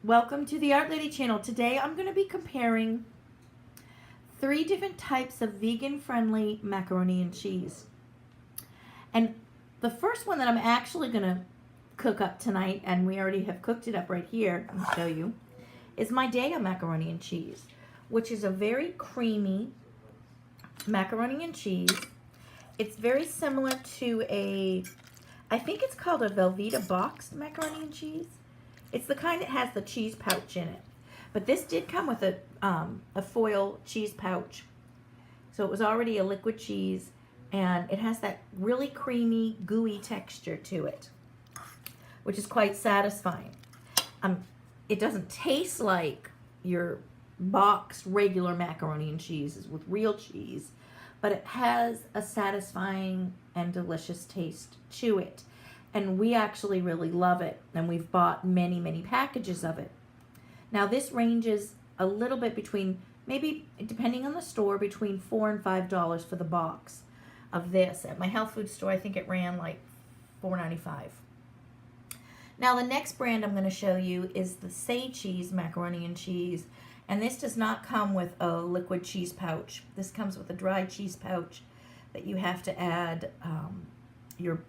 Welcome to the Art Lady channel. Today I'm going to be comparing 3 different types of vegan-friendly macaroni and cheese. And the first one that I'm actually going to cook up tonight, and we already have cooked it up right here, I'll show you, is my Daya macaroni and cheese, which is a very creamy macaroni and cheese. It's very similar to I think it's called a Velveeta boxed macaroni and cheese. It's the kind that has the cheese pouch in it. But this did come with a foil cheese pouch. So it was already a liquid cheese, and it has that really creamy, gooey texture to it, which is quite satisfying. It doesn't taste like your boxed regular macaroni and cheeses with real cheese, but it has a satisfying and delicious taste to it. And we actually really love it, and we've bought many, many packages of it. Now this ranges a little bit between, maybe depending on the store, between $4 and $5 for the box of this. At my health food store, I think it ran like $4.95. Now the next brand I'm going to show you is the Say Cheese macaroni and cheese, and this does not come with a liquid cheese pouch. This comes with a dry cheese pouch that you have to add your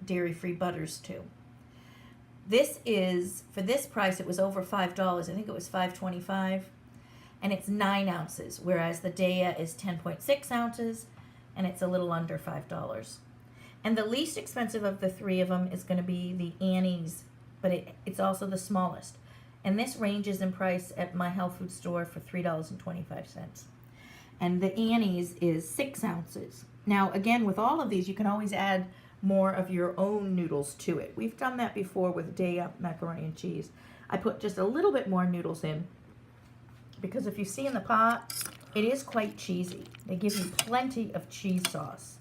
dairy-free butters to. This is, for this price, it was over $5. I think it was $5.25, and it's 9 ounces, whereas the Daya is 10.6 ounces, and it's a little under $5. And the least expensive of the 3 of them is going to be the Annie's, but it's also the smallest. And this ranges in price at my health food store for $3.25. And the Annie's is 6 ounces. Now, again, with all of these, you can always add more of your own noodles to it. We've done that before with Daya macaroni and cheese. I put just a little bit more noodles in because if you see in the pot, it is quite cheesy. They give you plenty of cheese sauce.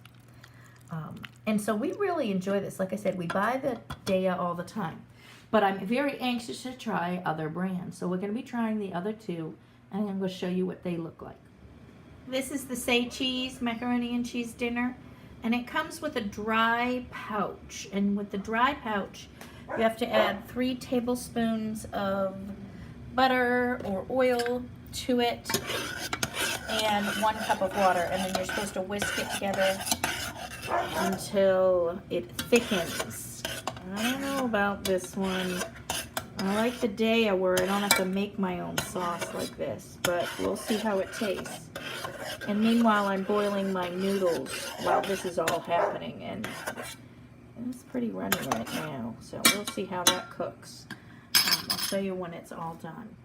And so we really enjoy this. Like I said, we buy the Daya all the time. But I'm very anxious to try other brands. So we're going to be trying the other 2, and I'm going to show you what they look like. This is the Say Cheese macaroni and cheese dinner. And it comes with a dry pouch. And with the dry pouch, you have to add 3 tablespoons of butter or oil to it and 1 cup of water. And then you're supposed to whisk it together until it thickens. I don't know about this one. I like the Daya where I don't have to make my own sauce like this, but we'll see how it tastes. And meanwhile, I'm boiling my noodles while this is all happening, and it's pretty runny right now, so we'll see how that cooks. I'll show you when it's all done.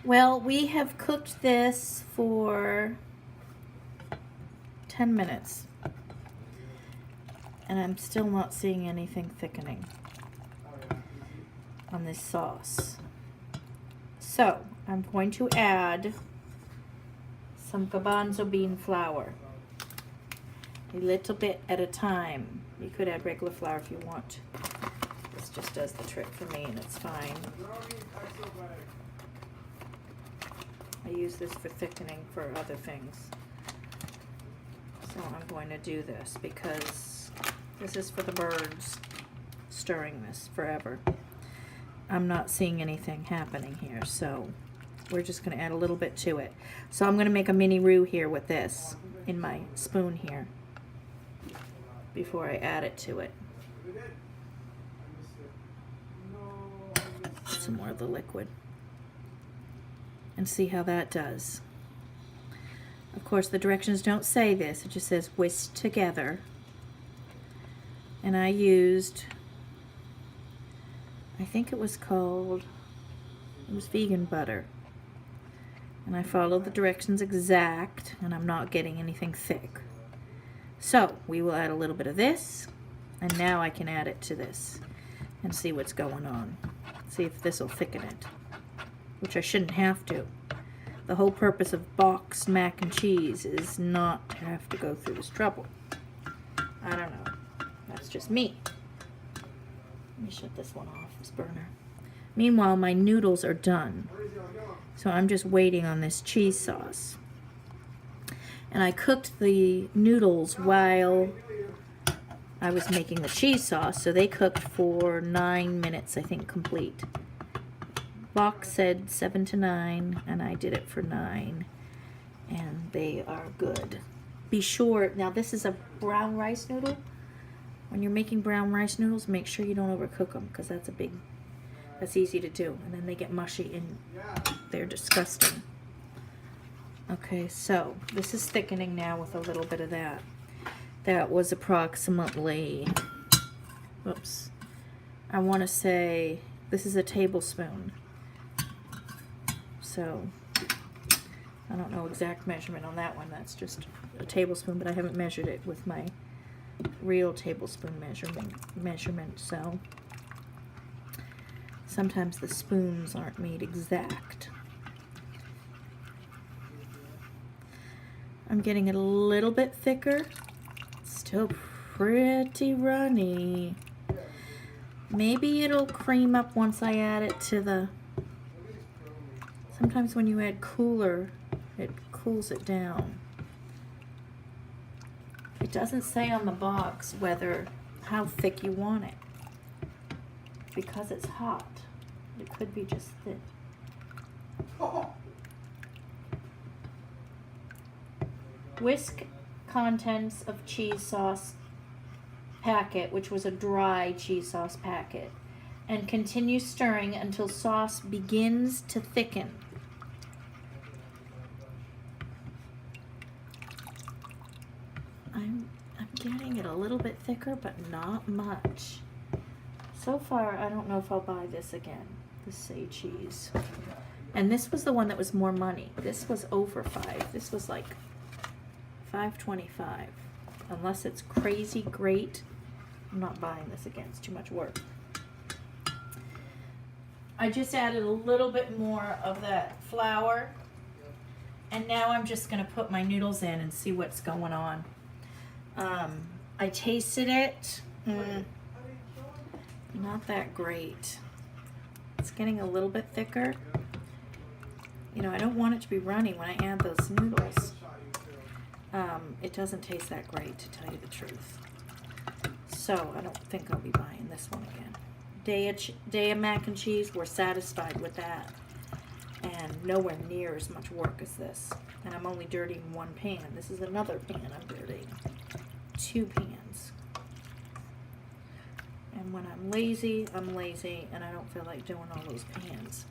Well, we have cooked this for 10 minutes, and I'm still not seeing anything thickening on this sauce. So I'm going to add some garbanzo bean flour, a little bit at a time. You could add regular flour if you want. This just does the trick for me, and it's fine. I use this for thickening for other things. So I'm going to do this because this is for the birds, stirring this forever. I'm not seeing anything happening here, so we're just going to add a little bit to it. So I'm going to make a mini roux here with this in my spoon here before I add it to it. Some more of the liquid and see how that does. Of course, the directions don't say this. It just says whisk together. And I used, I think it was vegan butter. And I followed the directions exact, and I'm not getting anything thick. So we will add a little bit of this, and now I can add it to this and see what's going on. See if this will thicken it, which I shouldn't have to. The whole purpose of boxed mac and cheese is not to have to go through this trouble. I don't know. That's just me. Let me shut this one off, this burner. Meanwhile, my noodles are done. So I'm just waiting on this cheese sauce. And I cooked the noodles while I was making the cheese sauce, so they cooked for 9 minutes, I think, complete. Box said 7 to 9, and I did it for 9, and they are good. Be sure, now this is a brown rice noodle. When you're making brown rice noodles, make sure you don't overcook them, because that's easy to do, and then they get mushy and they're disgusting. Okay, so this is thickening now with a little bit of that. That was approximately, whoops, I want to say this is a tablespoon. So I don't know exact measurement on that one. That's just a tablespoon, but I haven't measured it with my real tablespoon measurement. So sometimes the spoons aren't made exact. I'm getting it a little bit thicker. Still pretty runny. Maybe it'll cream up once I add it to the... Sometimes when you add cooler, it cools it down. It doesn't say on the box how thick you want it. Because it's hot. It could be just thick. Whisk contents of cheese sauce packet, which was a dry cheese sauce packet, and continue stirring until sauce begins to thicken. I'm getting it a little bit thicker, but not much. So far, I don't know if I'll buy this again, the Say cheese. And this was the one that was more money. This was over $5. This was like $5.25. Unless it's crazy great, I'm not buying this again. It's too much work. I just added a little bit more of that flour, and now I'm just going to put my noodles in and see what's going on. I tasted it. Not that great. It's getting a little bit thicker. You know, I don't want it to be runny when I add those noodles. It doesn't taste that great, to tell you the truth. So I don't think I'll be buying this one again. Daya mac and cheese, we're satisfied with that. And nowhere near as much work as this. And I'm only dirtying one pan. This is another pan I'm dirtying. 2 pans. And when I'm lazy, and I don't feel like doing all those pans.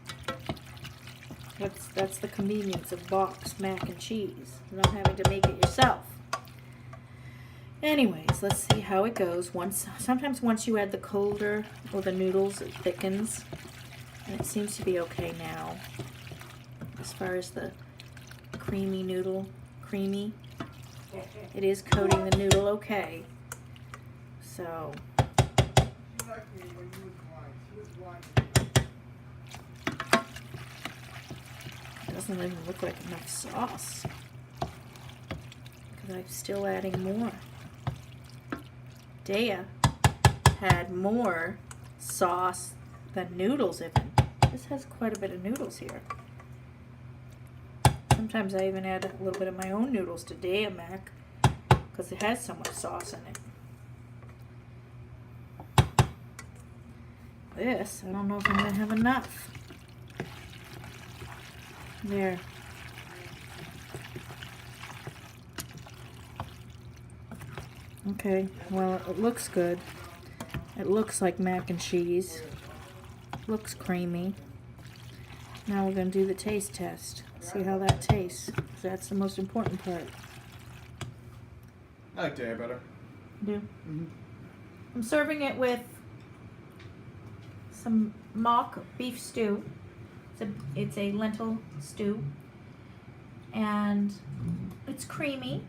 That's the convenience of boxed mac and cheese. Not having to make it yourself. Anyways, let's see how it goes. Sometimes once you add the colder or the noodles, it thickens. And it seems to be okay now. As far as the creamy noodle, it is coating the noodle okay. So it doesn't even look like enough sauce, because I'm still adding more. Daya had more sauce than noodles even. This has quite a bit of noodles here. Sometimes I even add a little bit of my own noodles to Daya mac, because it has so much sauce in it. This, I don't know if I'm going to have enough. There. Okay, well, it looks good. It looks like mac and cheese. Looks creamy. Now we're going to do the taste test. See how that tastes. That's the most important part. I like Daya better. Do? Mm-hmm. I'm serving it with some mock beef stew. It's a lentil stew. And it's creamy.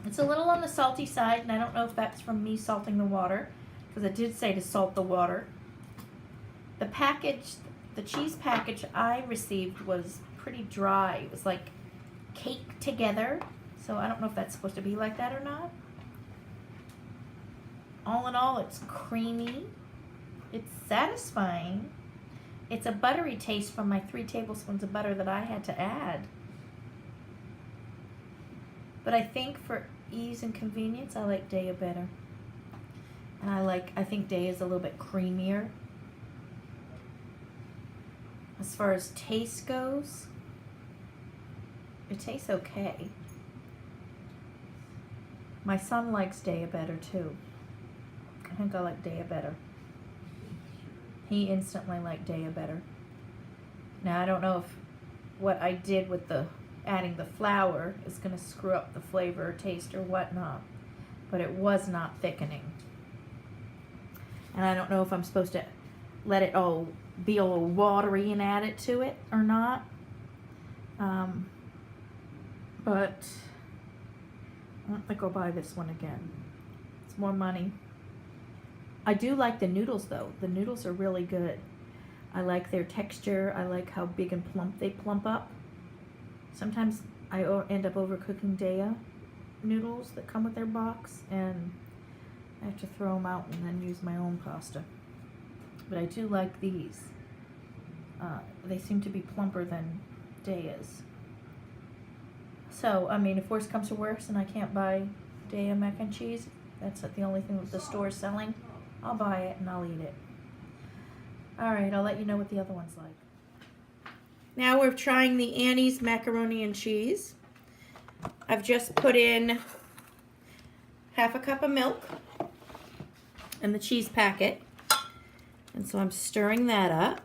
It's a little on the salty side, and I don't know if that's from me salting the water, because it did say to salt the water. The cheese package I received was pretty dry. It was like caked together, so I don't know if that's supposed to be like that or not. All in all, it's creamy. It's satisfying. It's a buttery taste from my 3 tablespoons of butter that I had to add. But I think for ease and convenience, I like Daya better. And I think Day is a little bit creamier. As far as taste goes, it tastes okay. My son likes Daya better too. I think I like Daya better. He instantly liked Daya better. Now I don't know if what I did with the adding the flour is going to screw up the flavor or taste or whatnot, but it was not thickening. And I don't know if I'm supposed to let it all be a little watery and add it to it or not. But I don't think I'll buy this one again. It's more money. I do like the noodles though. The noodles are really good. I like their texture. I like how big and plump they plump up. Sometimes I end up overcooking Daya noodles that come with their box, and I have to throw them out and then use my own pasta. But I do like these. They seem to be plumper than Daya's. So, I mean, if worse comes to worse and I can't buy Daya mac and cheese, that's the only thing that the store's selling, I'll buy it and I'll eat it. Alright, I'll let you know what the other one's like. Now we're trying the Annie's macaroni and cheese. I've just put in half a cup of milk and the cheese packet. And so I'm stirring that up.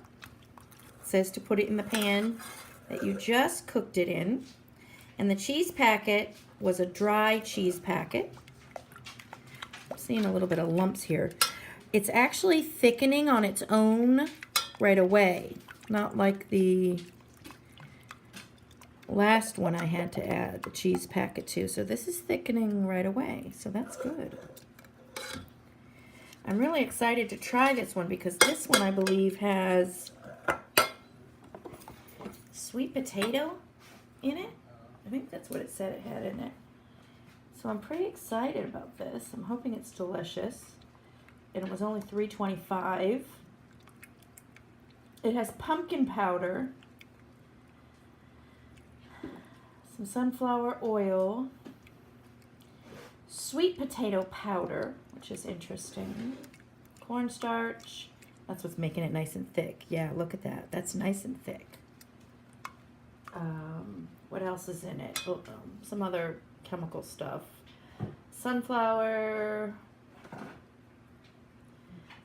It says to put it in the pan that you just cooked it in. And the cheese packet was a dry cheese packet. I'm seeing a little bit of lumps here. It's actually thickening on its own right away. Not like the last one I had to add the cheese packet to. So this is thickening right away. So that's good. I'm really excited to try this one because this one I believe has sweet potato in it. I think that's what it said it had in it. So I'm pretty excited about this. I'm hoping it's delicious. And it was only $3.25. It has pumpkin powder, some sunflower oil, sweet potato powder, which is interesting, cornstarch. That's what's making it nice and thick. Yeah, look at that. That's nice and thick. What else is in it? Oh, some other chemical stuff. Sunflower,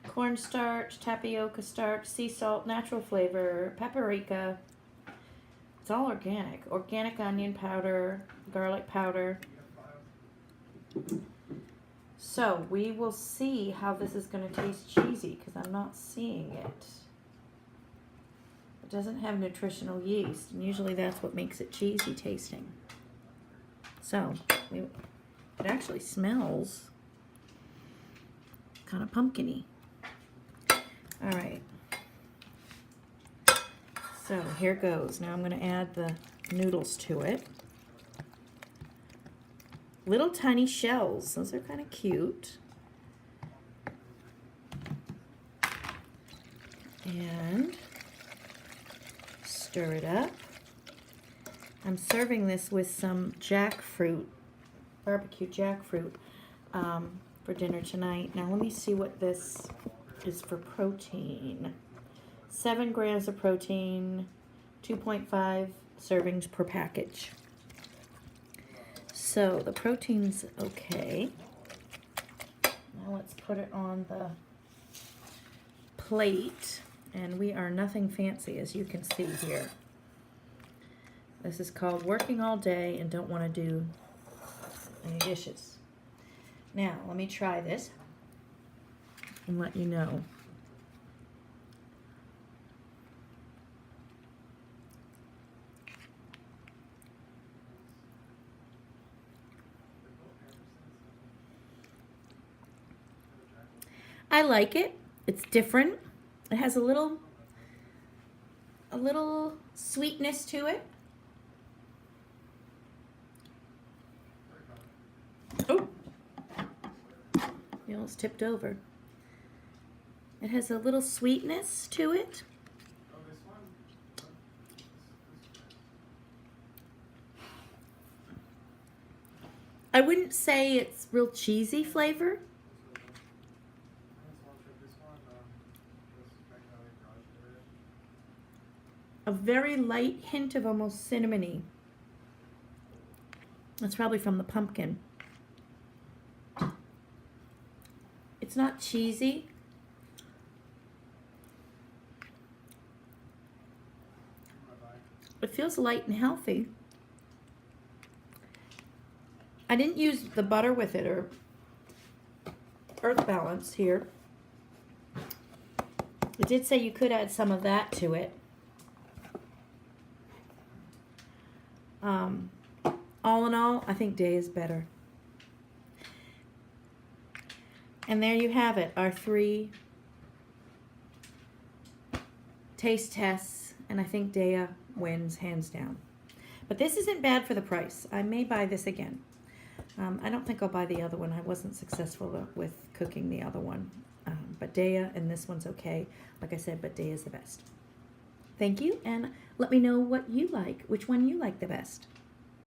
cornstarch, tapioca starch, sea salt, natural flavor, paprika. It's all organic. Organic onion powder, garlic powder. So we will see how this is going to taste cheesy because I'm not seeing it. It doesn't have nutritional yeast, and usually that's what makes it cheesy tasting. So it actually smells kind of pumpkin-y. All right. So here goes. Now I'm going to add the noodles to it. Little tiny shells. Those are kind of cute. And stir it up. I'm serving this with some jackfruit, barbecue jackfruit, for dinner tonight. Now let me see what this is for protein. 7 grams of protein, 2.5 servings per package. So the protein's okay. Now let's put it on the plate. And we are nothing fancy, as you can see here. This is called working all day and don't want to do any dishes. Now, let me try this and let you know. I like it. It's different. It has a little sweetness to it. Oh, it almost tipped over. It has a little sweetness to it. I wouldn't say it's real cheesy flavor. a very light hint of almost cinnamony. That's probably from the pumpkin. It's not cheesy. It feels light and healthy. I didn't use the butter with it or earth balance here. It did say you could add some of that to it. All in all, I think Day is better. And there you have it, our 3 taste tests, and I think Daya wins hands down. But this isn't bad for the price. I may buy this again. I don't think I'll buy the other one. I wasn't successful with cooking the other one. But Daya and this one's okay. Like I said, but Daya is the best. Thank you, and let me know what you like, which one you like the best.